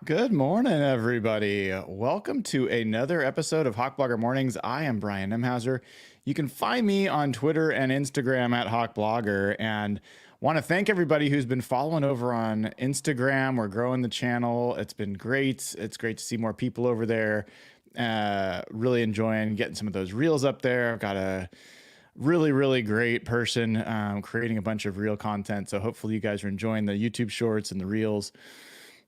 Good morning, everybody. Welcome to another episode of Hawk Blogger Mornings. I am Brian Nemhauser. You can find me on Twitter and Instagram at Hawk Blogger, and want to thank everybody who's been following over on Instagram. We're growing the channel. It's been great. It's great to see more people over there. Really enjoying getting some of those reels up there. I've got a really great person creating a bunch of reel content. So hopefully you guys are enjoying the YouTube shorts and the reels.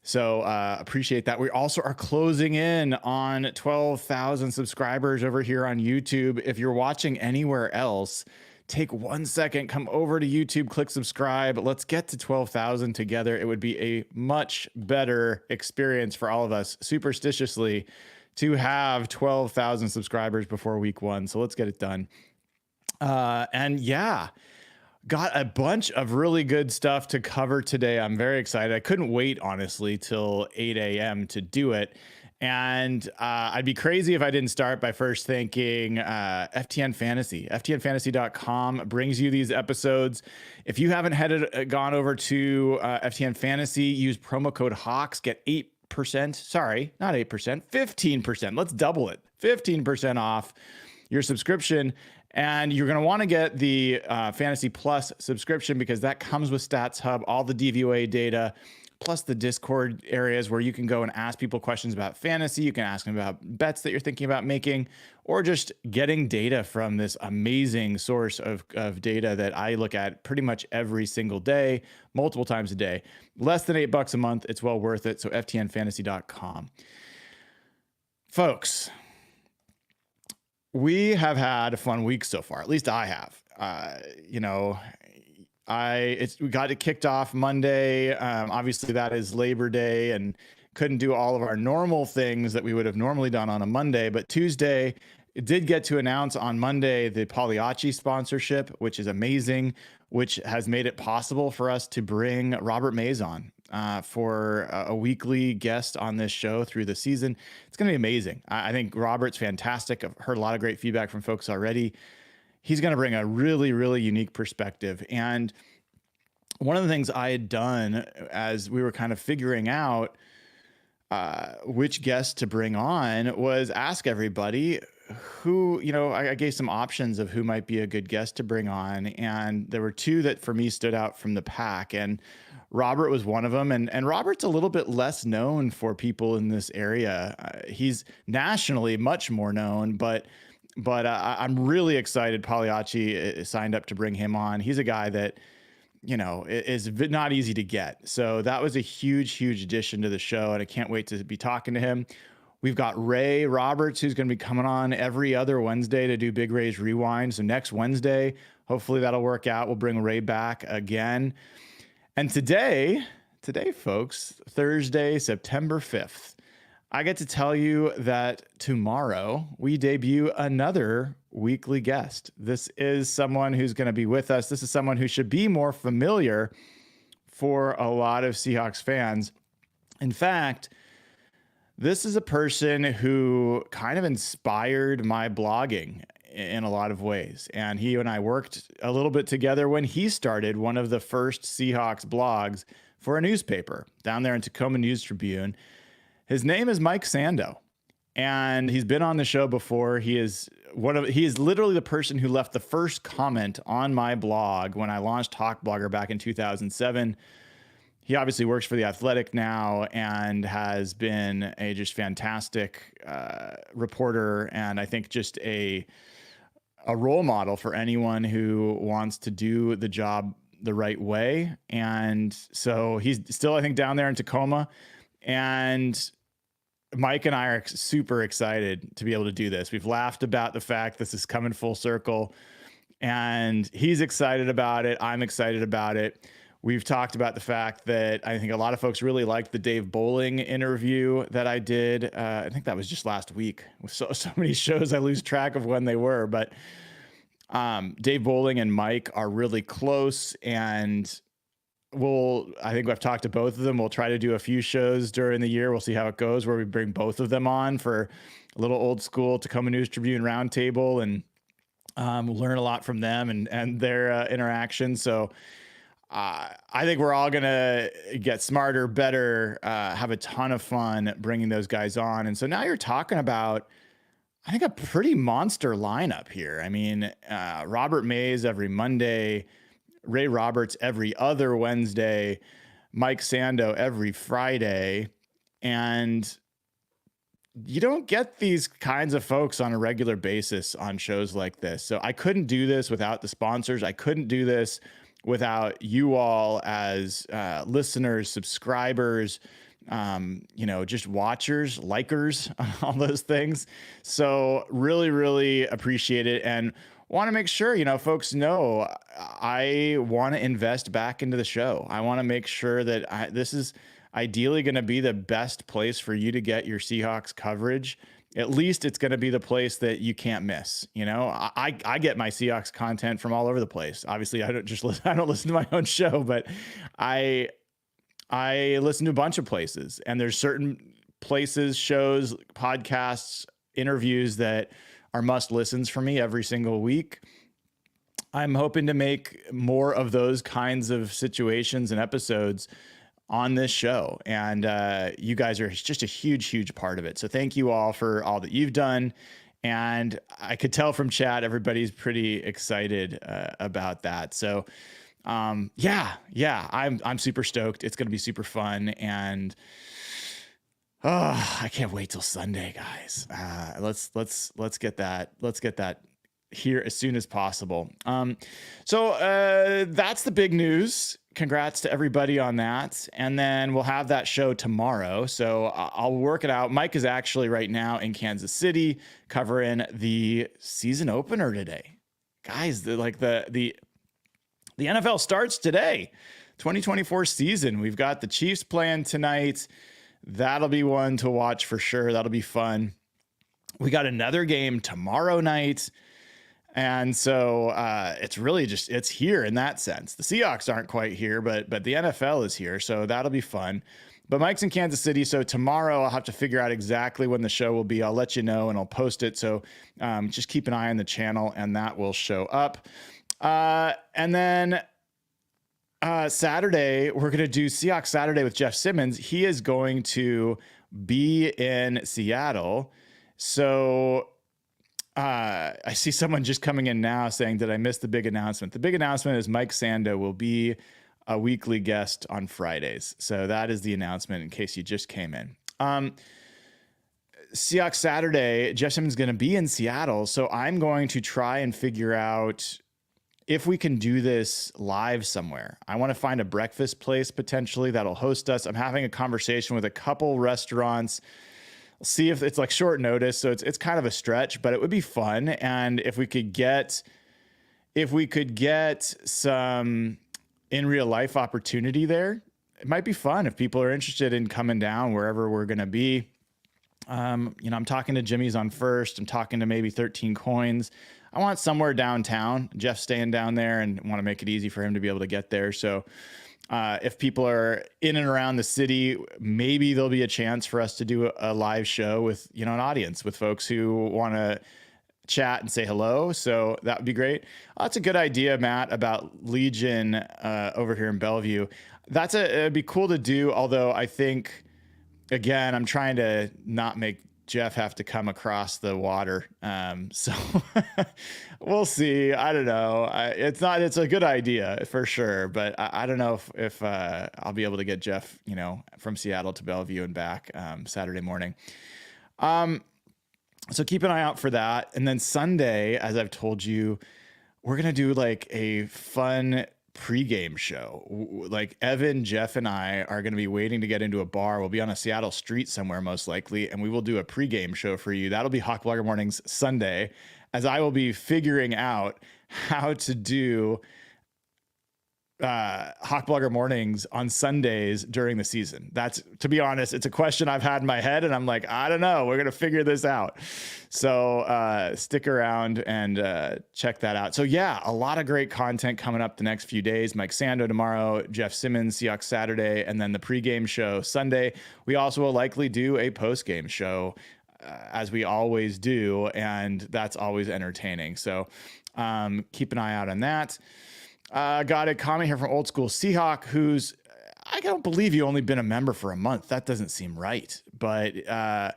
So appreciate that. We also are closing in on 12,000 subscribers over here on YouTube. If you're watching anywhere else, take 1 second, come over to YouTube, click subscribe. Let's get to 12,000 together. It would be a much better experience for all of us, superstitiously, to have 12,000 subscribers before week 1. So let's get it done. And yeah, got a bunch of really good stuff to cover today. I'm very excited. I couldn't wait, honestly, till 8 a.m. to do it. And I'd be crazy if I didn't start by first thanking FTN Fantasy. FTNFantasy.com brings you these episodes. If you haven't gone over to FTN Fantasy, use promo code HAWKS, get 8%. Sorry, not 8%, 15%. Let's double it. 15% off your subscription. And you're going to want to get the Fantasy Plus subscription because that comes with Stats Hub, all the DVOA data, plus the Discord areas where you can go and ask people questions about fantasy. You can ask them about bets that you're thinking about making, or just getting data from this amazing source of data that I look at pretty much every single day, multiple times a day. Less than $8 a month. It's well worth it. So ftnfantasy.com. Folks, we have had a fun week so far. At least I have. We got it kicked off Monday. Obviously, that is Labor Day, and couldn't do all of our normal things that we would have normally done on a Monday. But Tuesday, it did get to announce on Monday the Pagliacci sponsorship, which is amazing, which has made it possible for us to bring Robert Mays on for a weekly guest on this show through the season. It's going to be amazing. I think Robert's fantastic. I've heard a lot of great feedback from folks already. He's going to bring a really unique perspective. And one of the things I had done as we were kind of figuring out which guest to bring on was ask everybody who, I gave some options of who might be a good guest to bring on. And there were two that for me stood out from the pack. And Robert was one of them. And Robert's a little bit less known for people in this area. He's nationally much more known, but I'm really excited Pagliacci signed up to bring him on. He's a guy that, is not easy to get. So that was a huge addition to the show. And I can't wait to be talking to him. We've got Ray Roberts, who's going to be coming on every other Wednesday to do Big Ray's Rewind. So next Wednesday, hopefully that'll work out. We'll bring Ray back again. And today, folks, Thursday, September 5th, I get to tell you that tomorrow we debut another weekly guest. This is someone who's going to be with us. This is someone who should be more familiar for a lot of Seahawks fans. In fact, this is a person who kind of inspired my blogging in a lot of ways. And he and I worked a little bit together when he started one of the first Seahawks blogs for a newspaper down there in Tacoma News Tribune. His name is Mike Sando, and he's been on the show before. He is literally the person who left the first comment on my blog when I launched Hawk Blogger back in 2007. He obviously works for The Athletic now and has been a just fantastic reporter, and I think just a role model for anyone who wants to do the job the right way. And so he's still, I think, down there in Tacoma, and Mike and I are super excited to be able to do this. We've laughed about the fact this is coming full circle, and he's excited about it. I'm excited about it. We've talked about the fact that I think a lot of folks really liked the Dave Bowling interview that I did. I think that was just last week. With so many shows, I lose track of when they were. But Dave Bowling and Mike are really close, and I think I've talked to both of them. We'll try to do a few shows during the year. We'll see how it goes, where we bring both of them on for a little old school Tacoma News Tribune roundtable, and we'll learn a lot from them and their interaction. So I think we're all going to get smarter, better, have a ton of fun bringing those guys on. And so now you're talking about, I think, a pretty monster lineup here. I mean, Robert Mays every Monday, Ray Roberts every other Wednesday, Mike Sando every Friday. And you don't get these kinds of folks on a regular basis on shows like this. So I couldn't do this without the sponsors. I couldn't do this without you all as listeners, subscribers, just watchers, likers, all those things. So really, really appreciate it. And want to make sure, folks know I want to invest back into the show. I want to make sure that this is ideally going to be the best place for you to get your Seahawks coverage. At least it's going to be the place that you can't miss. I get my Seahawks content from all over the place. Obviously, I don't listen to my own show, but I listen to a bunch of places, and there's certain places, shows, podcasts, interviews that are must listens for me every single week. I'm hoping to make more of those kinds of situations and episodes on this show. And you guys are just a huge, huge part of it. So thank you all for all that you've done. And I could tell from chat, everybody's pretty excited about that. So I'm super stoked. It's going to be super fun. And I can't wait till Sunday, guys. Let's get that here as soon as possible. So that's the big news. Congrats to everybody on that. And then we'll have that show tomorrow. So I'll work it out. Mike is actually right now in Kansas City covering the season opener today. Guys, the NFL starts today, 2024 season. We've got the Chiefs playing tonight. That'll be one to watch for sure. That'll be fun. We got another game tomorrow night. And so it's really it's here in that sense. The Seahawks aren't quite here, but the NFL is here. So that'll be fun. But Mike's in Kansas City. So tomorrow I'll have to figure out exactly when the show will be. I'll let you know and I'll post it. So just keep an eye on the channel and that will show up. And then Saturday, we're going to do Seahawks Saturday with Jeff Simmons. He is going to be in Seattle. So I see someone just coming in now saying, did I miss the big announcement? The big announcement is Mike Sando will be a weekly guest on Fridays. So that is the announcement in case you just came in. Seahawks Saturday, Jeff Simmons is going to be in Seattle. So I'm going to try and figure out if we can do this live somewhere. I want to find a breakfast place potentially that'll host us. I'm having a conversation with a couple restaurants. See if it's like short notice. So it's kind of a stretch, but it would be fun. And if we could get some in real life opportunity there, it might be fun if people are interested in coming down wherever we're going to be. I'm talking to Jimmy's on First. I'm talking to maybe 13 Coins. I want somewhere downtown. Jeff's staying down there and want to make it easy for him to be able to get there. So if people are in and around the city, maybe there'll be a chance for us to do a live show with, an audience with folks who want to chat and say hello. So that would be great. That's a good idea, Matt, about Legion over here in Bellevue. It'd be cool to do. Although I think, again, I'm trying to not make Jeff have to come across the water. So we'll see. I don't know. It's a good idea for sure, but I don't know if I'll be able to get Jeff, from Seattle to Bellevue and back Saturday morning. So keep an eye out for that. And then Sunday, as I've told you, we're going to do like a fun pregame show. Like Evan, Jeff, and I are going to be waiting to get into a bar. We'll be on a Seattle street somewhere most likely, and we will do a pregame show for you. That'll be Hawk Blogger Mornings Sunday, as I will be figuring out how to do Hawk Blogger Mornings on Sundays during the season. That's, to be honest, it's a question I've had in my head, and I'm like, I don't know. We're going to figure this out. So stick around and check that out. So yeah, a lot of great content coming up the next few days. Mike Sando tomorrow, Jeff Simmons, Seahawks Saturday, and then the pregame show Sunday. We also will likely do a postgame show as we always do, and that's always entertaining. So keep an eye out on that. Got a comment here from Old School Seahawk, who's, I don't believe you only been a member for a month. That doesn't seem right. But it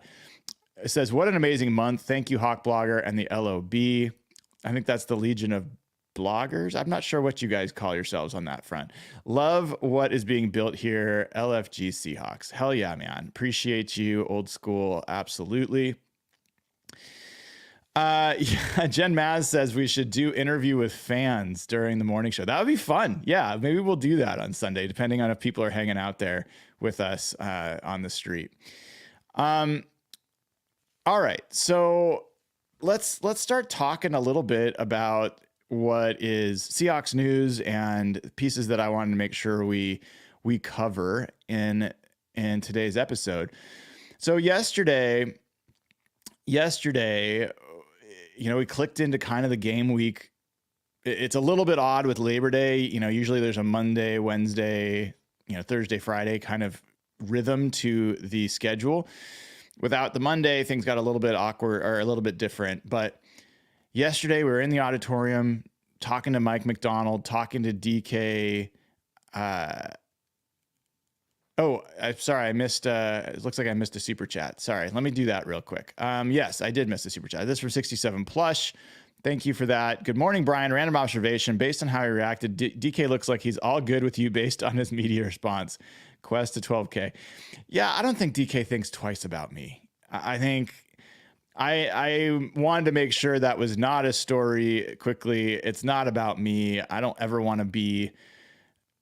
says, what an amazing month. Thank you, Hawk Blogger and the LOB. I think that's the Legion of Bloggers. I'm not sure what you guys call yourselves on that front. Love what is being built here. LFG Seahawks. Hell yeah, man. Appreciate you, Old School. Absolutely. Yeah, Jen Maz says we should do interview with fans during the morning show. That would be fun. Yeah, maybe we'll do that on Sunday, depending on if people are hanging out there with us on the street. All right, so let's start talking a little bit about what is Seahawks news and pieces that I wanted to make sure we cover in today's episode. So yesterday, we clicked into kind of the game week. It's a little bit odd with Labor Day. Usually there's a Monday, Wednesday, Thursday, Friday kind of rhythm to the schedule. Without the Monday, things got a little bit awkward or a little bit different. But yesterday we were in the auditorium talking to Mike Macdonald, talking to DK. Sorry, I missed, it looks like I missed a super chat. Sorry, let me do that real quick. Yes, I did miss a super chat. This is for 67 Plush. Thank you for that. Good morning, Brian. Random observation. Based on how he reacted, DK looks like he's all good with you based on his media response. Quest to 12K. Yeah, I don't think DK thinks twice about me. I think I wanted to make sure that was not a story quickly. It's not about me. I don't ever want to be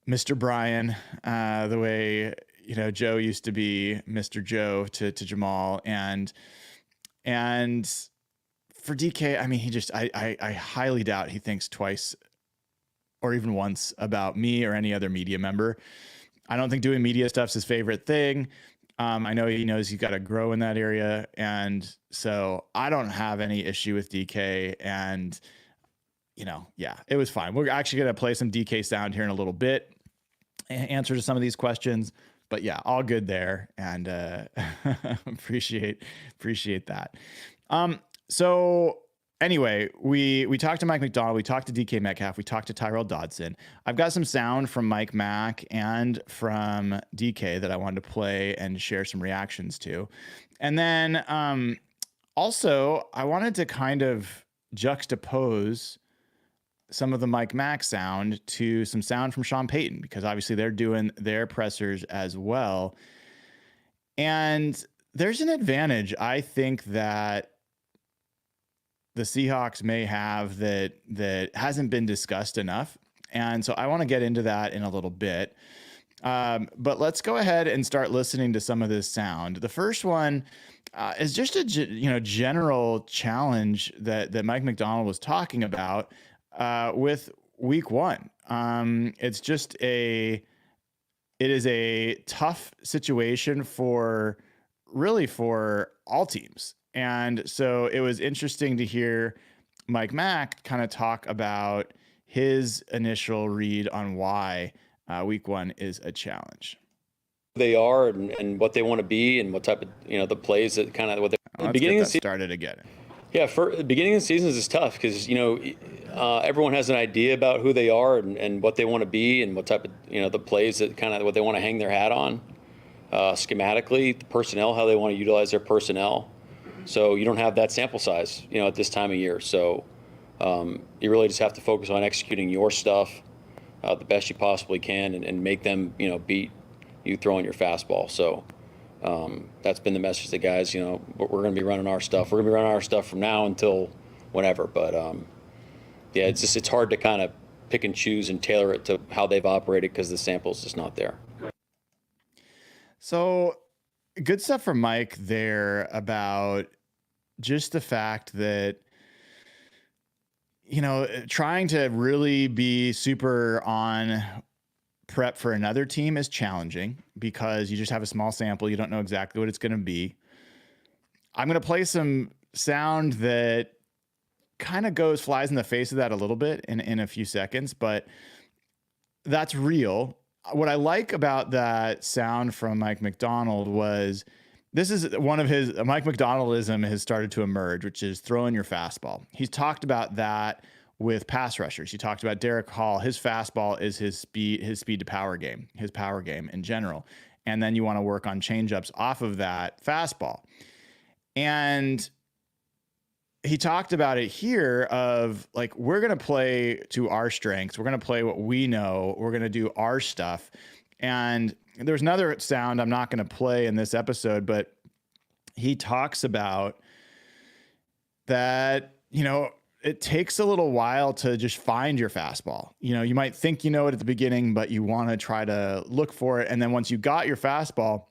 Mr. Brian, the way, Joe used to be Mr. Joe to Jamal. And for DK, I mean, I highly doubt he thinks twice or even once about me or any other media member. I don't think doing media stuff's his favorite thing. I know he knows he's got to grow in that area. And so I don't have any issue with DK. And, yeah, it was fine. We're actually going to play some DK sound here in a little bit, answer to some of these questions. But yeah, all good there. And appreciate that. So anyway, we talked to Mike Macdonald, we talked to DK Metcalf, we talked to Tyrell Dodson. I've got some sound from Mike Mack and from DK that I wanted to play and share some reactions to. And then also I wanted to kind of juxtapose some of the Mike Mack sound to some sound from Sean Payton, because obviously they're doing their pressers as well. And there's an advantage, I think, that the Seahawks may have that hasn't been discussed enough. And so I want to get into that in a little bit. But let's go ahead and start listening to some of this sound. The first one is just a general challenge that Mike Macdonald was talking about with week one. It is a tough situation for all teams. And so it was interesting to hear Mike Mack kind of talk about his initial read on why week one is a challenge. They are and what they want to be and what type of, the plays that kind of what they're the beginning of the season started again. Yeah, for the beginning of the season is tough because, everyone has an idea about who they are and what they want to be and what type of, the plays that kind of what they want to hang their hat on schematically, the personnel, how they want to utilize their personnel. So you don't have that sample size, at this time of year. So you really just have to focus on executing your stuff the best you possibly can and make them, beat you throwing your fastball. So that's been the message to the guys, we're going to be running our stuff. We're going to be running our stuff from now until whenever. But, yeah, it's hard to kind of pick and choose and tailor it to how they've operated because the sample's just not there. So good stuff from Mike there about just the fact that, trying to really be super on prep for another team is challenging because you just have a small sample. You don't know exactly what it's going to be. I'm going to play some sound that kind of flies in the face of that a little bit in a few seconds, but that's real. What I like about that sound from Mike Macdonald was this is one of his Mike Macdonaldism has started to emerge, which is throwing your fastball. He's talked about that with pass rushers. You talked about Derek Hall. His fastball is his speed to power game, his power game in general. And then you want to work on changeups off of that fastball. And he talked about it here of like, we're going to play to our strengths. We're going to play what we know. We're going to do our stuff. And there's another sound I'm not going to play in this episode, but he talks about that, you know, it takes a little while to just find your fastball. You know, you might think you know it at the beginning, but you want to try to look for it. And then once you got your fastball,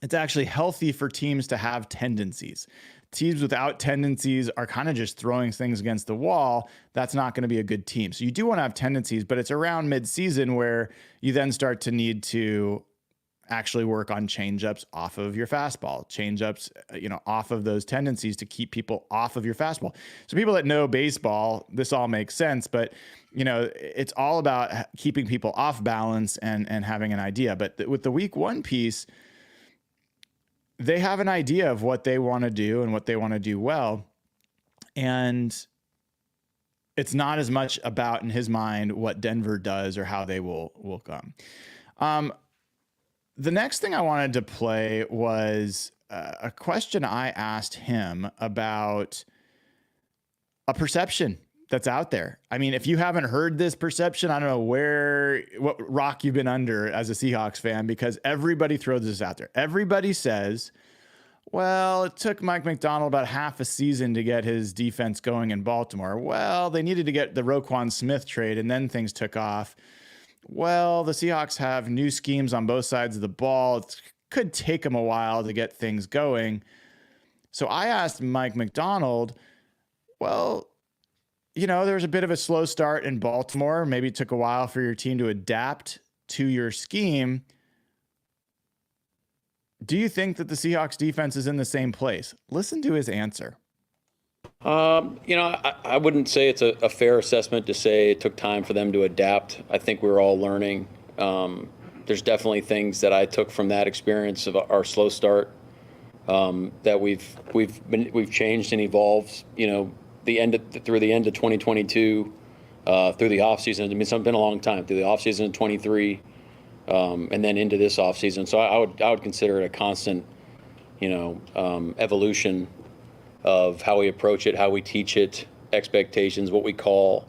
it's actually healthy for teams to have tendencies. Teams without tendencies are kind of just throwing things against the wall. That's not going to be a good team. So you do want to have tendencies, but it's around mid-season where you then start to need to actually work on changeups off of your fastball, changeups, you know, off of those tendencies to keep people off of your fastball. So people that know baseball, this all makes sense, but you know, it's all about keeping people off balance and having an idea. But with the week one piece, they have an idea of what they want to do and what they want to do well. And it's not as much about, in his mind, what Denver does or how they will come. The next thing I wanted to play was a question I asked him about a perception that's out there. I mean, if you haven't heard this perception, I don't know what rock you've been under as a Seahawks fan, because everybody throws this out there. Everybody says, well, it took Mike Macdonald about half a season to get his defense going in Baltimore. Well, they needed to get the Roquan Smith trade, and then things took off. Well, the Seahawks have new schemes on both sides of the ball. It could take them a while to get things going. So I asked Mike Macdonald, well, you know, there was a bit of a slow start in Baltimore. Maybe it took a while for your team to adapt to your scheme. Do you think that the Seahawks defense is in the same place? Listen to his answer. You know, I wouldn't say it's a fair assessment to say it took time for them to adapt. I think we were all learning. There's definitely things that I took from that experience of our slow start that we've changed and evolved. You know, through the end of 2022, through the offseason. I mean, it's been a long time through the offseason of 23, and then into this offseason. So I would consider it a constant, you know, evolution of how we approach it, how we teach it, expectations, what we call.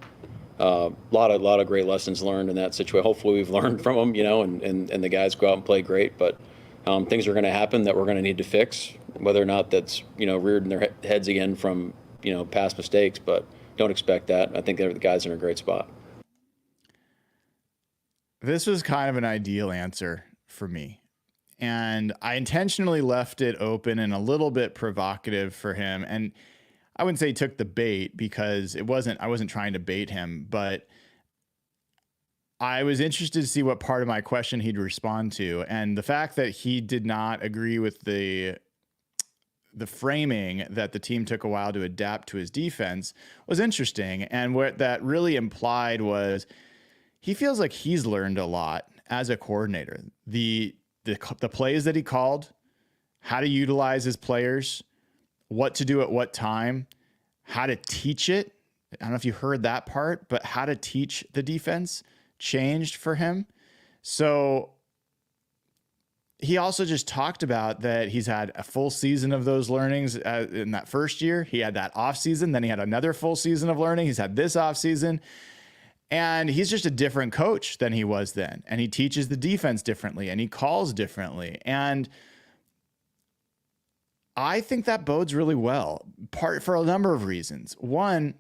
Lot of great lessons learned in that situation. Hopefully we've learned from them, you know, and the guys go out and play great. But things are going to happen that we're going to need to fix, whether or not that's, you know, reared in their heads again from, you know, past mistakes. But don't expect that. I think the guys are in a great spot. This was kind of an ideal answer for me. And I intentionally left it open and a little bit provocative for him. And I wouldn't say he took the bait, because I wasn't trying to bait him, but I was interested to see what part of my question he'd respond to. And the fact that he did not agree with the framing that the team took a while to adapt to his defense was interesting. And what that really implied was he feels like he's learned a lot as a coordinator. The plays that he called, how to utilize his players, what to do at what time, how to teach it. I don't know if you heard that part, but how to teach the defense changed for him. So he also just talked about that he's had a full season of those learnings in that first year. He had that off season. Then he had another full season of learning. He's had this off season. And he's just a different coach than he was then. And he teaches the defense differently and he calls differently. And I think that bodes really well, for a number of reasons. One,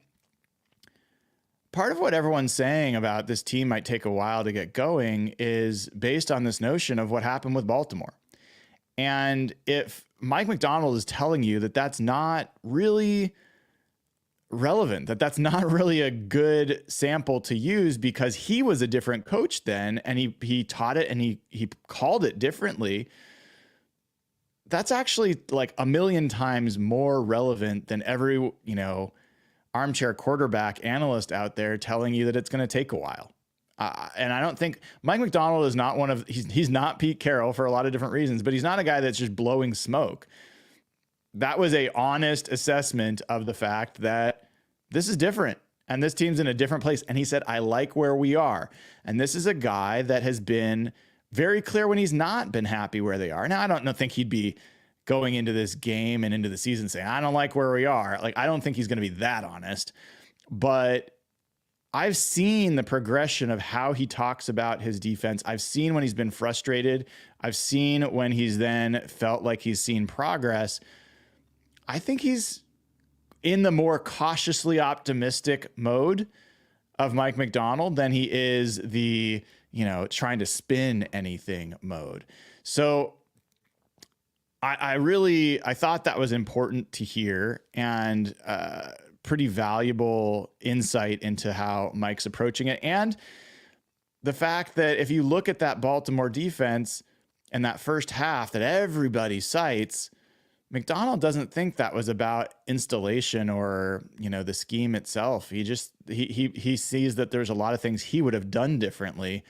part of what everyone's saying about this team might take a while to get going is based on this notion of what happened with Baltimore. And if Mike Macdonald is telling you that that's not really relevant, that's not really a good sample to use because he was a different coach then and he taught it and he called it differently, that's actually like a million times more relevant than every, armchair quarterback analyst out there telling you that it's going to take a while. And I don't think Mike Macdonald is not he's not Pete Carroll for a lot of different reasons, but he's not a guy that's just blowing smoke. That was a honest assessment of the fact that this is different and this team's in a different place. And he said, I like where we are. And this is a guy that has been very clear when he's not been happy where they are. Now, I don't think he'd be going into this game and into the season saying, I don't like where we are. Like, I don't think he's going to be that honest, but I've seen the progression of how he talks about his defense. I've seen when he's been frustrated. I've seen when he's then felt like he's seen progress. I think he's in the more cautiously optimistic mode of Mike Macdonald than he is the, trying to spin anything mode. So I thought that was important to hear, and pretty valuable insight into how Mike's approaching it. And the fact that if you look at that Baltimore defense and that first half that everybody cites, Macdonald doesn't think that was about installation or, the scheme itself. He sees that there's a lot of things he would have done differently.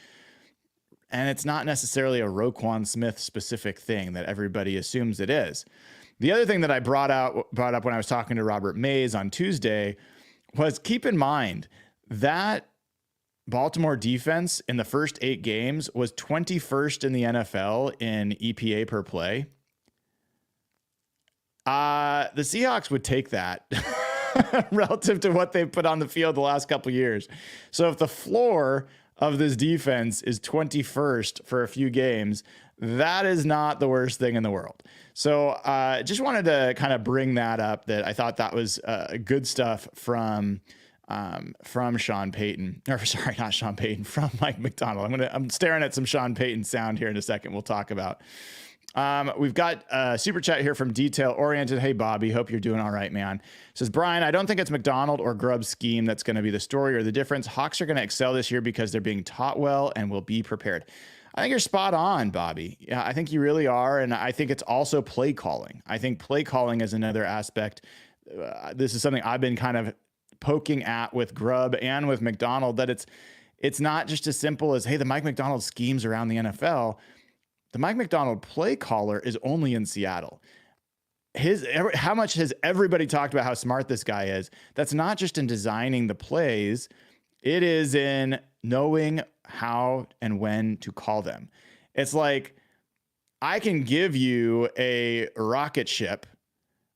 And it's not necessarily a Roquan Smith specific thing that everybody assumes it is. The other thing that I brought up when I was talking to Robert Mays on Tuesday was, keep in mind that Baltimore defense in the first 8 games was 21st in the NFL in EPA per play. The Seahawks would take that relative to what they've put on the field the last couple of years. So if the floor of this defense is 21st for a few games, that is not the worst thing in the world. So just wanted to kind of bring that up, that I thought that was good stuff from Sean Payton, or sorry, not Sean Payton, from Mike Macdonald. I'm staring at some Sean Payton sound here in a second. We'll talk about. We've got a super chat here from Detail Oriented. Hey, Bobby, hope you're doing all right, man. Says, Brian, I don't think it's Macdonald or Grubb's scheme that's going to be the story or the difference. Hawks are going to excel this year because they're being taught well and will be prepared. I think you're spot on, Bobby. Yeah, I think you really are. And I think it's also play calling. I think play calling is another aspect. This is something I've been kind of poking at with Grubb and with Macdonald, that it's not just as simple as, hey, the Mike Macdonald schemes around the NFL. The Mike Macdonald play caller is only in Seattle. How much has everybody talked about how smart this guy is? That's not just in designing the plays. It is in knowing how and when to call them. It's like, I can give you a rocket ship,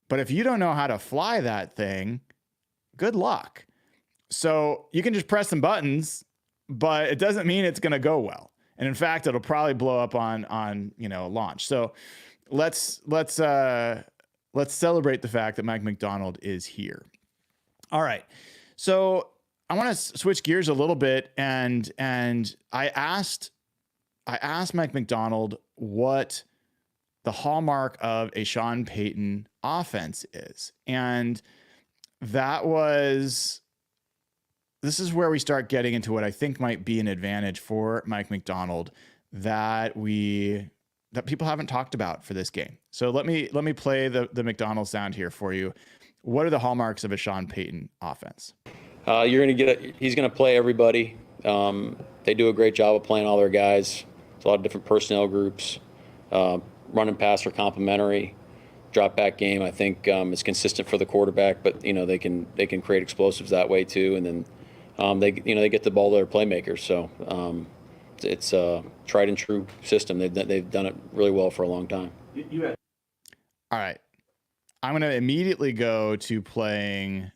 but if you don't know how to fly that thing, good luck. So you can just press some buttons, but it doesn't mean it's going to go well. And in fact, it'll probably blow up on launch. So let's celebrate the fact that Mike Macdonald is here. All right. So I want to switch gears a little bit, and I asked Mike Macdonald what the hallmark of a Sean Payton offense is. And this is where we start getting into what I think might be an advantage for Mike Macdonald that people haven't talked about for this game. So let me play the Macdonald sound here for you. What are the hallmarks of a Sean Payton offense? He's going to play everybody. They do a great job of playing all their guys. It's a lot of different personnel groups. Run and pass are complementary. Drop back game, I think, is consistent for the quarterback, but they can create explosives that way too. And then they get the ball to their playmakers. So it's a tried and true system. They've done it really well for a long time. All right, I'm going to immediately go to playing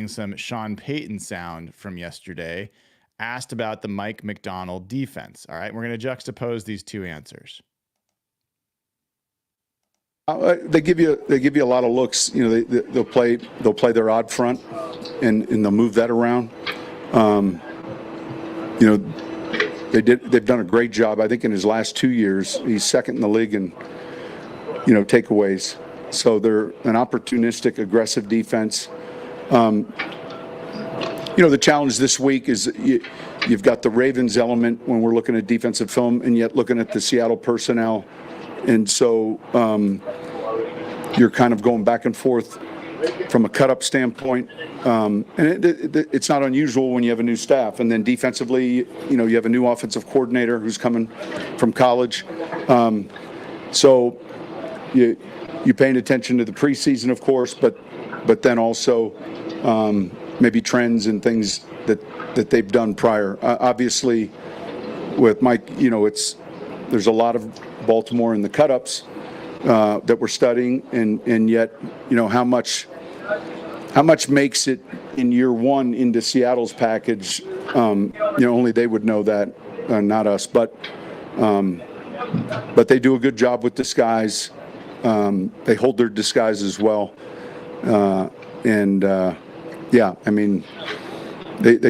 some Sean Payton sound from yesterday. Asked about the Mike Macdonald defense. All right, we're going to juxtapose these two answers. They give you a lot of looks. They'll play their odd front, and they'll move that around. They've done a great job. I think in his last 2 years, he's second in the league in takeaways. So they're an opportunistic, aggressive defense. The challenge this week is you've got the Ravens element when we're looking at defensive film, and yet looking at the Seattle personnel. And so you're kind of going back and forth from a cut-up standpoint. And it's not unusual when you have a new staff. And then defensively, you have a new offensive coordinator who's coming from college. So you're paying attention to the preseason, of course, but then also maybe trends and things that they've done prior. Obviously, with Mike, there's a lot of Baltimore in the cut-ups that we're studying, and yet, how much makes it in year one into Seattle's package, only they would know that, not us. But they do a good job with disguise. They hold their disguise as well. They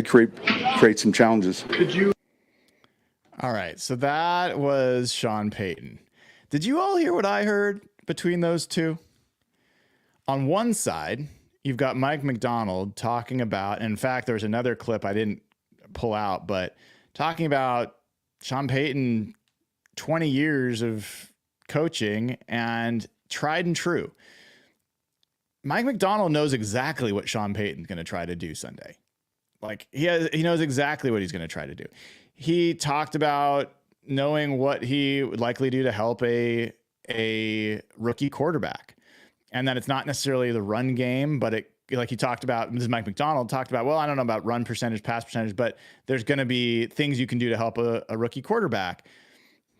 create some challenges. All right, so that was Sean Payton. Did you all hear what I heard between those two? On one side, you've got Mike Macdonald talking about, and in fact, there's another clip I didn't pull out, but talking about Sean Payton, 20 years of coaching and tried and true. Mike Macdonald knows exactly what Sean Payton's going to try to do Sunday. Like he knows exactly what he's going to try to do. He talked about knowing what he would likely do to help a rookie quarterback, and that it's not necessarily the run game, but like he talked about, this is Mike Macdonald talked about, well, I don't know about run percentage, pass percentage, but there's going to be things you can do to help a rookie quarterback.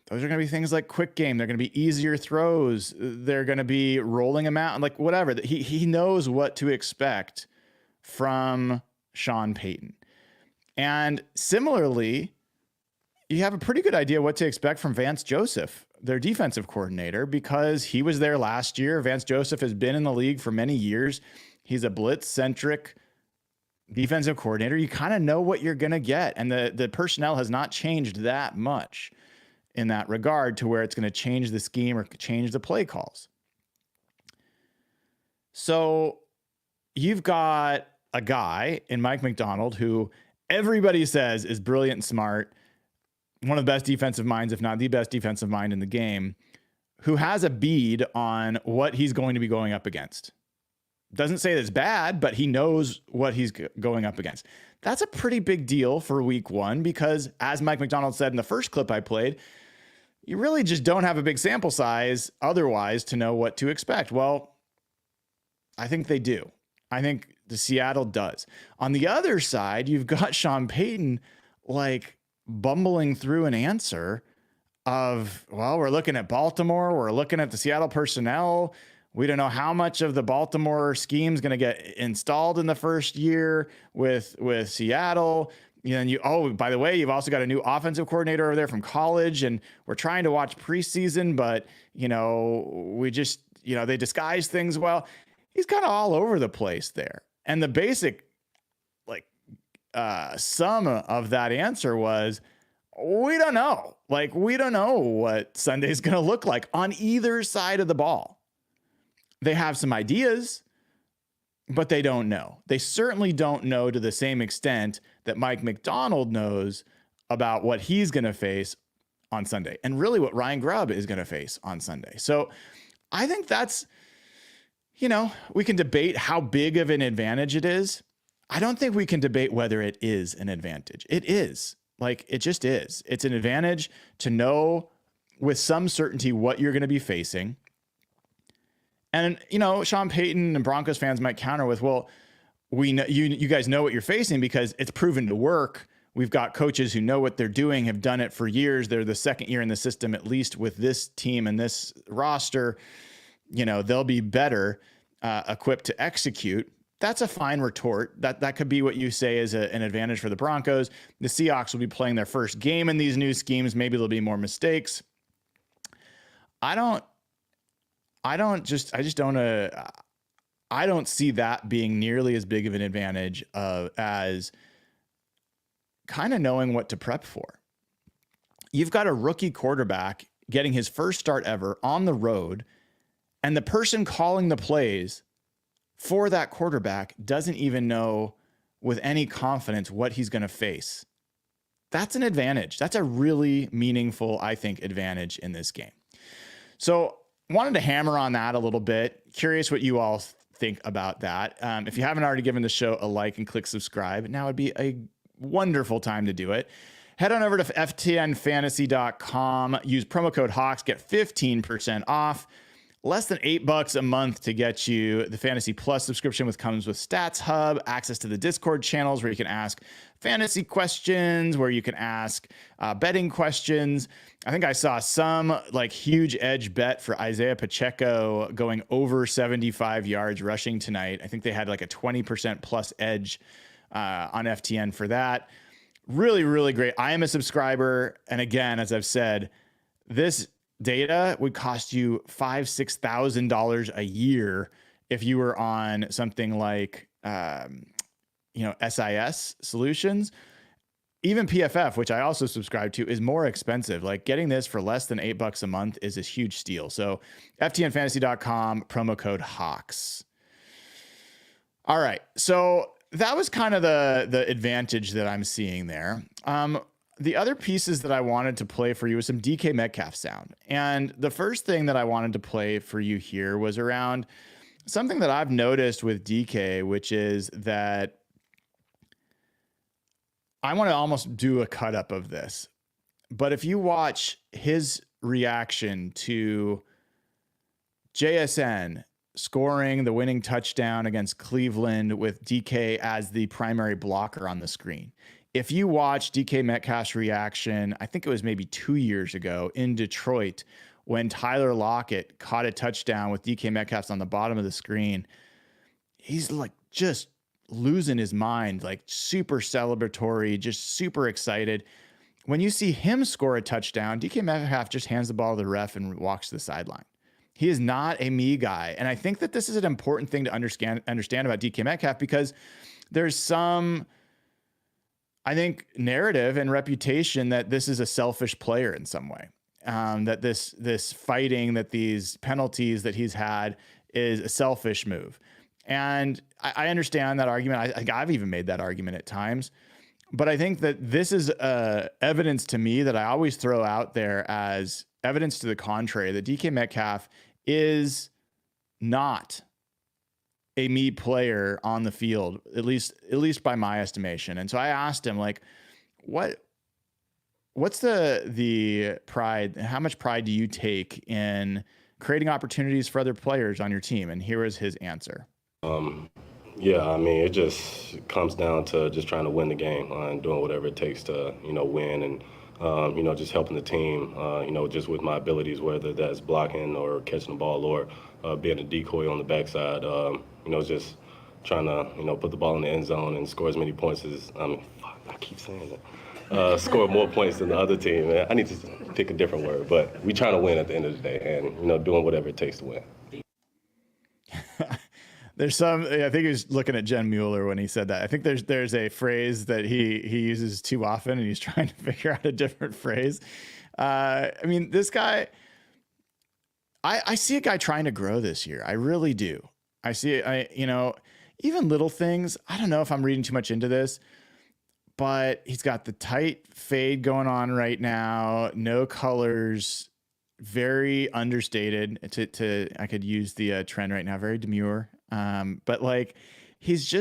Those are going to be things like quick game. They're going to be easier throws. They're going to be rolling them out, like whatever. He knows what to expect from Sean Payton. And similarly, you have a pretty good idea what to expect from Vance Joseph, their defensive coordinator, because he was there last year. Vance Joseph has been in the league for many years. He's a blitz-centric defensive coordinator. You kind of know what you're going to get. And the personnel has not changed that much in that regard to where it's going to change the scheme or change the play calls. So you've got a guy in Mike Macdonald who everybody says is brilliant and smart, one of the best defensive minds, if not the best defensive mind in the game, who has a bead on what he's going to be going up against. Doesn't say it's bad, but he knows what he's going up against. That's a pretty big deal for week one because, as Mike Macdonald said in the first clip I played, you really just don't have a big sample size otherwise to know what to expect. Well, I think they do. I think the Seattle does. On the other side, you've got Sean Payton like bumbling through an answer of, well, we're looking at Baltimore. We're looking at the Seattle personnel. We don't know how much of the Baltimore scheme is going to get installed in the first year with Seattle. And by the way, you've also got a new offensive coordinator over there from college, and we're trying to watch preseason, but we just, they disguise things well. He's kind of all over the place there. And the basic sum of that answer was, we don't know. We don't know what Sunday's going to look like on either side of the ball. They have some ideas, but they don't know. They certainly don't know to the same extent that Mike Macdonald knows about what he's going to face on Sunday and really what Ryan Grubb is going to face on Sunday. So I think that's, we can debate how big of an advantage it is. I don't think we can debate whether it is an advantage. It is. It just is. It's an advantage to know with some certainty what you're going to be facing. And, Sean Payton and Broncos fans might counter with, well, we know you guys know what you're facing because it's proven to work. We've got coaches who know what they're doing, have done it for years. They're the second year in the system, at least with this team and this roster. They'll be better equipped to execute. That's a fine retort. That could be what you say is an advantage for the Broncos. The Seahawks will be playing their first game in these new schemes. Maybe there'll be more mistakes. I don't see that being nearly as big of an advantage as kind of knowing what to prep for. You've got a rookie quarterback getting his first start ever on the road, and the person calling the plays for that quarterback doesn't even know with any confidence what he's going to face. That's an advantage. That's a really meaningful, I think, advantage in this game. So wanted to hammer on that a little bit. Curious what you all think about that. If you haven't already given the show a like and click subscribe, now would be a wonderful time to do it. Head on over to ftnfantasy.com. Use promo code Hawks. Get 15% off. less than $8 a month to get you the Fantasy Plus subscription, which comes with Stats Hub, access to the Discord channels where you can ask fantasy questions, where you can ask betting questions. I think I saw some like huge edge bet for Isaiah Pacheco going over 75 yards rushing tonight. I think they had like a 20% plus edge on FTN for that. Really, really great. I am a subscriber. And again, as I've said, this data would cost you $5,000-$6,000 a year if you were on something like, SIS solutions. Even PFF, which I also subscribe to, is more expensive. Like getting this for less than $8 a month is a huge steal. So ftnfantasy.com, promo code HAWKS. All right. So that was kind of the advantage that I'm seeing there. The other pieces that I wanted to play for you was some DK Metcalf sound. And the first thing that I wanted to play for you here was around something that I've noticed with DK, which is that I want to almost do a cut up of this. But if you watch his reaction to JSN scoring the winning touchdown against Cleveland with DK as the primary blocker on the screen. If you watch DK Metcalf's reaction, I think it was maybe 2 years ago in Detroit when Tyler Lockett caught a touchdown with DK Metcalf on the bottom of the screen, he's like just losing his mind, like super celebratory, just super excited. When you see him score a touchdown, DK Metcalf just hands the ball to the ref and walks to the sideline. He is not a me guy. And I think that this is an important thing to understand about DK Metcalf, because there's some, I think, narrative and reputation that this is a selfish player in some way. That this fighting, that these penalties that he's had is a selfish move. And I understand that argument. I've even made that argument at times. But I think that this is evidence to me that I always throw out there as evidence to the contrary, that DK Metcalf is not a me player on the field, at least by my estimation. And so I asked him, like, what's the pride? How much pride do you take in creating opportunities for other players on your team? And here is his answer. Yeah, I mean, it just comes down to just trying to win the game and doing whatever it takes to, win and, just helping the team, just with my abilities, whether that's blocking or catching the ball or being a decoy on the backside, just trying to, put the ball in the end zone and score as many points as, I keep saying that, score more points than the other team. Man. I need to pick a different word, but we trying to win at the end of the day and, doing whatever it takes to win. There's some, I think he was looking at Jen Mueller when he said that. I think there's a phrase that he uses too often and he's trying to figure out a different phrase. I mean, this guy, I see a guy trying to grow this year. I really do. I see it, even little things. I don't know if I'm reading too much into this, but he's got the tight fade going on right now. No colors, very understated I could use the trend right now. Very demure. But like, he's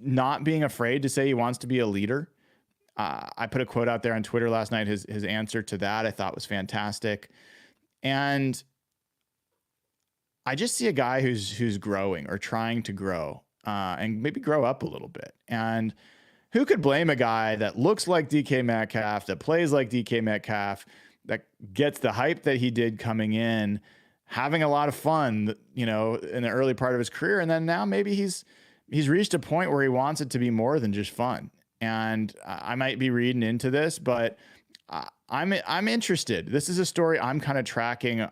not being afraid to say he wants to be a leader. I put a quote out there on Twitter last night. His answer to that I thought was fantastic. And I just see a guy who's growing or trying to grow, and maybe grow up a little bit. And who could blame a guy that looks like DK Metcalf, that plays like DK Metcalf, that gets the hype that he did coming in, having a lot of fun, in the early part of his career. And then now maybe he's reached a point where he wants it to be more than just fun. And I might be reading into this, but I'm interested. This is a story I'm kind of tracking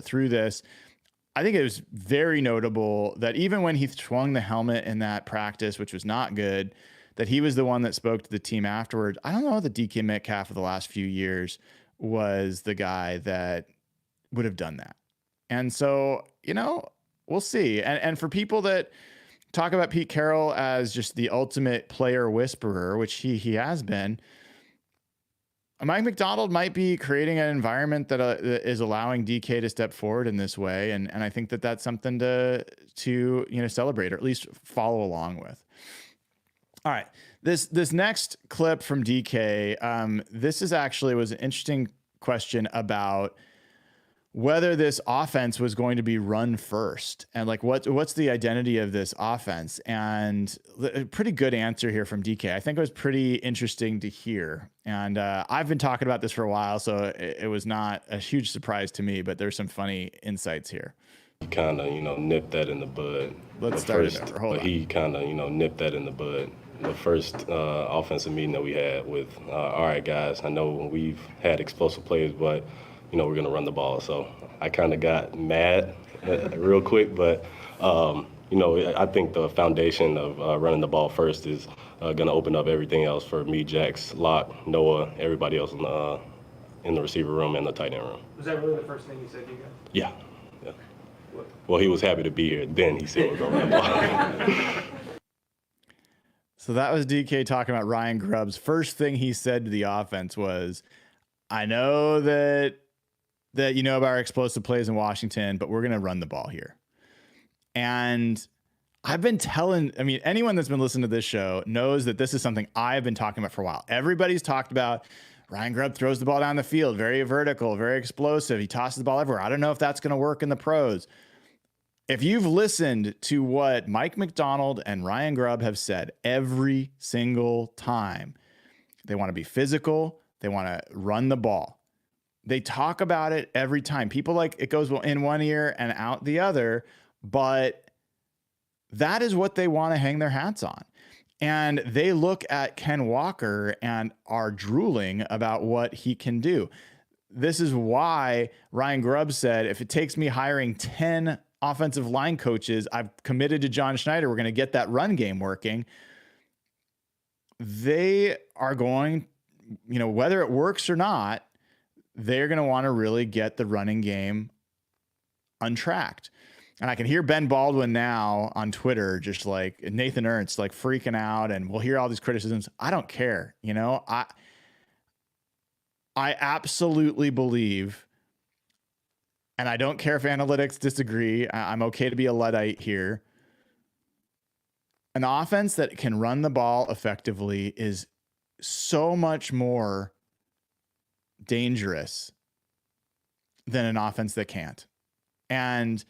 through this. I think it was very notable that even when he swung the helmet in that practice, which was not good, that he was the one that spoke to the team afterwards. I don't know that DK Metcalf of the last few years was the guy that would have done that. And so, we'll see. And for people that talk about Pete Carroll as just the ultimate player whisperer, which he has been, Mike Macdonald might be creating an environment that is allowing DK to step forward in this way. And I think that that's something to celebrate, or at least follow along with. All right. This next clip from DK, this was an interesting question about whether this offense was going to be run first and like what's the identity of this offense. And a pretty good answer here from DK. I think it was pretty interesting to hear. And I've been talking about this for a while, so it was not a huge surprise to me, but there's some funny insights here. He kind of, nipped that in the bud. Let's start it over. Hold on. He kind of, nipped that in the bud. The first offensive meeting that we had with, all right, guys, I know we've had explosive plays, but we're going to run the ball. So I kind of got mad real quick, but, I think the foundation of running the ball first is going to open up everything else for me, Jax, Locke, Noah, everybody else in the receiver room and the tight end room. Was that really the first thing you said, DK? Yeah. Well, he was happy to be here. Then he said we're going to run the ball. So that was DK talking about Ryan Grubb's. First thing he said to the offense was, I know that you know about our explosive plays in Washington, but we're going to run the ball here. And I've been anyone that's been listening to this show knows that this is something I've been talking about for a while. Everybody's talked about Ryan Grubb throws the ball down the field, very vertical, very explosive. He tosses the ball everywhere. I don't know if that's going to work in the pros. If you've listened to what Mike Macdonald and Ryan Grubb have said every single time, they want to be physical. They want to run the ball. They talk about it every time. People like it goes in one ear and out the other, but that is what they want to hang their hats on. And they look at Ken Walker and are drooling about what he can do. This is why Ryan Grubb said, if it takes me hiring 10 offensive line coaches, I've committed to John Schneider, we're going to get that run game working. They are going, whether it works or not, they're going to want to really get the running game untracked. And I can hear Ben Baldwin now on Twitter, just like Nathan Ernst, like freaking out, and we'll hear all these criticisms. I don't care. I absolutely believe, and I don't care if analytics disagree. I'm okay to be a Luddite here. An offense that can run the ball effectively is so much more dangerous than an offense that can't. And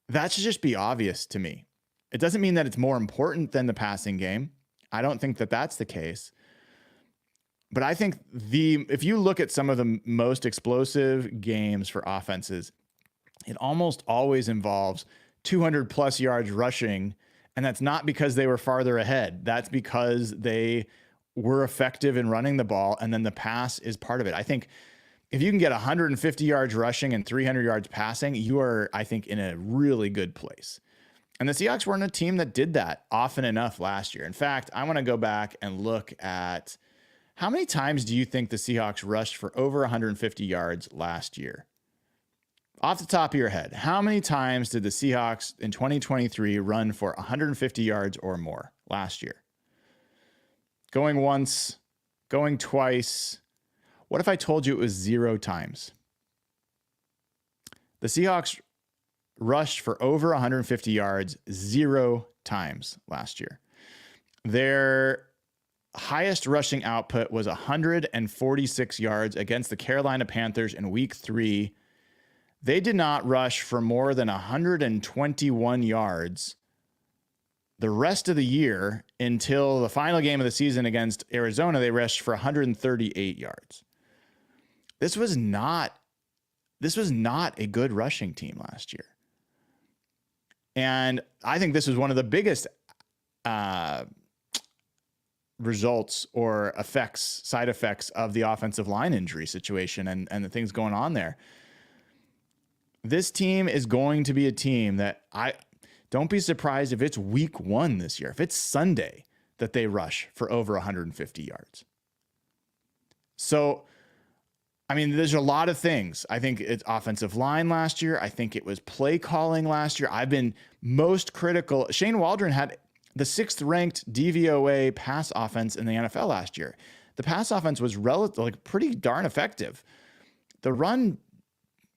that should just be obvious to me. It doesn't mean that it's more important than the passing game. I don't think that that's the case. But I think if you look at some of the most explosive games for offenses, it almost always involves 200 plus yards rushing. And that's not because they were farther ahead. That's because they were effective in running the ball. And then the pass is part of it. I think if you can get 150 yards rushing and 300 yards passing, you are, I think, in a really good place. And the Seahawks weren't a team that did that often enough last year. In fact, I want to go back and look at how many times do you think the Seahawks rushed for over 150 yards last year? Off the top of your head, how many times did the Seahawks in 2023 run for 150 yards or more last year? Going once, going twice. What if I told you it was 0 times? The Seahawks rushed for over 150 yards 0 times last year. Their highest rushing output was 146 yards against the Carolina Panthers in week 3. They did not rush for more than 121 yards the rest of the year until the final game of the season against Arizona. They rushed for 138 yards. This was not a good rushing team last year. And I think this was one of the biggest results or side effects of the offensive line injury situation and the things going on there. This team is going to be a team that don't be surprised if it's week 1 this year, if it's Sunday that they rush for over 150 yards. So, there's a lot of things. I think it's offensive line last year. I think it was play calling last year. I've been most critical. Shane Waldron had the 6th ranked DVOA pass offense in the NFL last year. The pass offense was pretty darn effective. The run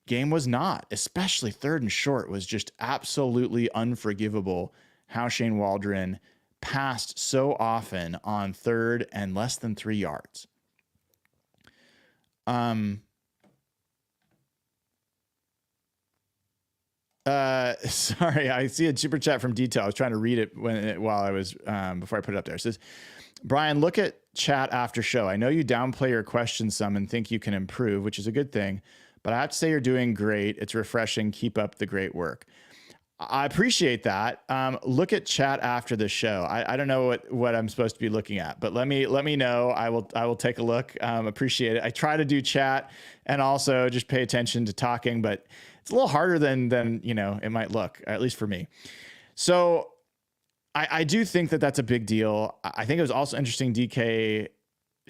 game was not, especially 3rd and short was just absolutely unforgivable how Shane Waldron passed so often on 3rd and less than 3 yards. Sorry, I see a super chat from Detail. I was trying to read it while I was before I put it up there. It says, Brian, look at chat after show. I know you downplay your questions some and think you can improve, which is a good thing, but I have to say you're doing great. It's refreshing. Keep up the great work. I appreciate that. Look at chat after the show. I don't know what I'm supposed to be looking at, but let me know. I will take a look. Appreciate it. I try to do chat and also just pay attention to talking, but it's a little harder than it might look, at least for me. So I do think that that's a big deal. I think it was also interesting, DK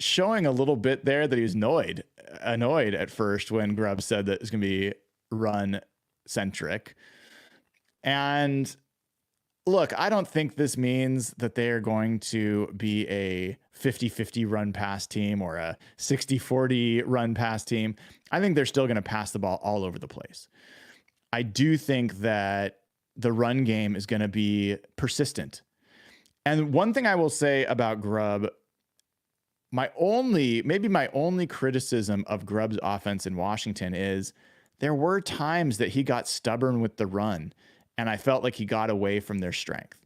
showing a little bit there that he was annoyed at first when Grubb said that it's going to be run centric. And look, I don't think this means that they are going to be a 50-50 run pass team or a 60-40 run pass team. I think they're still going to pass the ball all over the place. I do think that the run game is going to be persistent. And one thing I will say about Grubb, my only criticism of Grubb's offense in Washington is there were times that he got stubborn with the run, and I felt like he got away from their strength.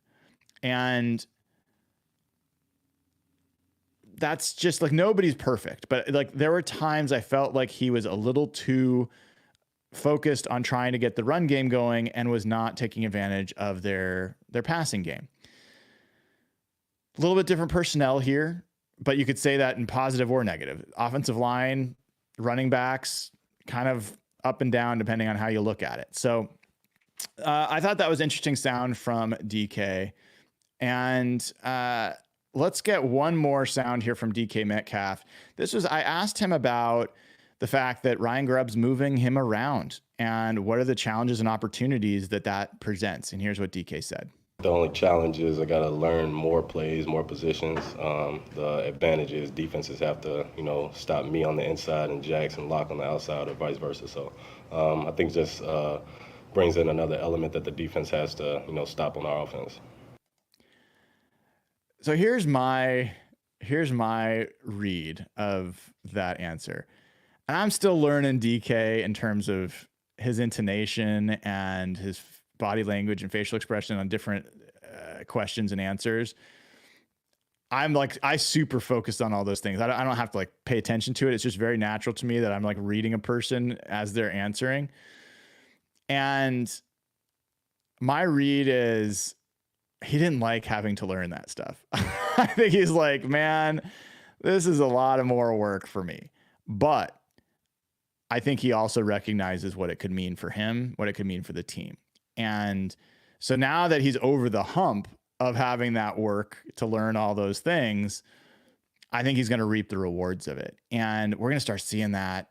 And that's just like, nobody's perfect, but like there were times I felt like he was a little too focused on trying to get the run game going and was not taking advantage of their passing game. A little bit different personnel here, but you could say that in positive or negative. Offensive line, running backs, kind of up and down depending on how you look at it. So I thought that was interesting sound from DK. And let's get one more sound here from DK Metcalf. I asked him about the fact that Ryan Grubb's moving him around and what are the challenges and opportunities that presents. And here's what DK said. The only challenge is I got to learn more plays, more positions. The advantage is defenses have to, stop me on the inside and Jackson lock on the outside or vice versa. So I think just brings in another element that the defense has to, stop on our offense. So here's my read of that answer. And I'm still learning DK in terms of his intonation and his body language and facial expression on different questions and answers. I super focused on all those things. I don't have to pay attention to it. It's just very natural to me that I'm reading a person as they're answering. And my read is he didn't like having to learn that stuff. I think he's like, man, this is a lot of more work for me. But I think he also recognizes what it could mean for him, what it could mean for the team. And so now that he's over the hump of having that work to learn all those things, I think he's going to reap the rewards of it. And we're going to start seeing that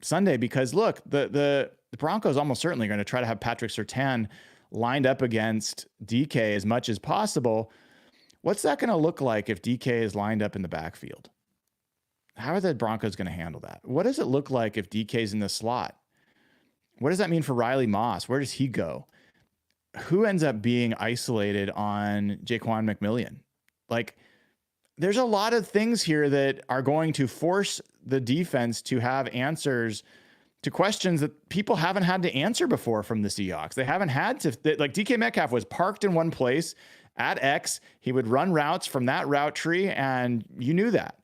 Sunday because look, the Broncos almost certainly are going to try to have Patrick Surtain lined up against DK as much as possible. What's that going to look like if DK is lined up in the backfield? How are the Broncos going to handle that? What does it look like if DK's in the slot? What does that mean for Riley Moss? Where does he go? Who ends up being isolated on Jaquan McMillian? There's a lot of things here that are going to force the defense to have answers to questions that people haven't had to answer before from the Seahawks. They haven't had to, DK Metcalf was parked in one place at X. He would run routes from that route tree, and you knew that.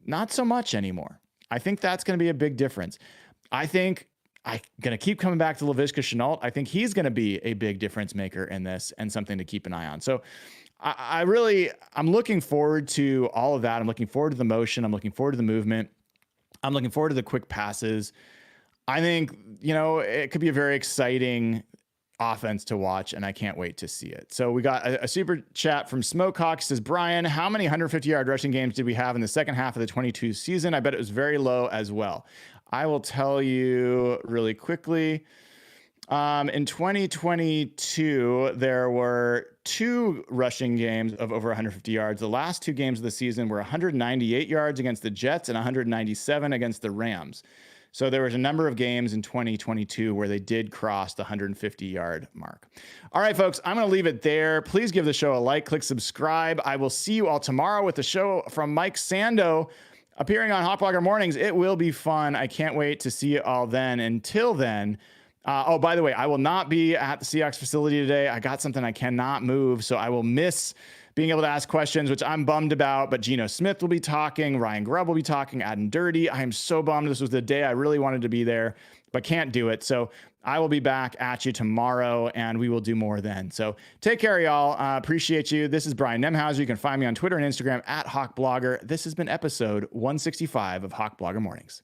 Not so much anymore. I think that's going to be a big difference. I think I'm going to keep coming back to Laviska Shenault. I think he's going to be a big difference maker in this and something to keep an eye on. So I'm looking forward to all of that. I'm looking forward to the motion. I'm looking forward to the movement. I'm looking forward to the quick passes. I think, it could be a very exciting offense to watch, and I can't wait to see it. So we got a super chat from Smokehawk. Says, Brian, how many 150-yard rushing games did we have in the second half of the 22 season? I bet it was very low as well. I will tell you really quickly. In 2022, there were 2 rushing games of over 150 yards. The last 2 games of the season were 198 yards against the Jets and 197 against the Rams. So there was a number of games in 2022 where they did cross the 150-yard mark. All right, folks, I'm going to leave it there. Please give the show a like, click subscribe. I will see you all tomorrow with the show from Mike Sando appearing on Hot Blogger Mornings. It will be fun. I can't wait to see you all then. Until then, Oh, by the way, I will not be at the Seahawks facility today. I got something I cannot move, so I will miss being able to ask questions, which I'm bummed about. But Geno Smith will be talking. Ryan Grubb will be talking. Adam Dirty. I am so bummed. This was the day I really wanted to be there, but can't do it. So I will be back at you tomorrow, and we will do more then. So take care, y'all. Appreciate you. This is Brian Nemhauser. You can find me on Twitter and Instagram at HawkBlogger. This has been episode 165 of Hawk Blogger Mornings.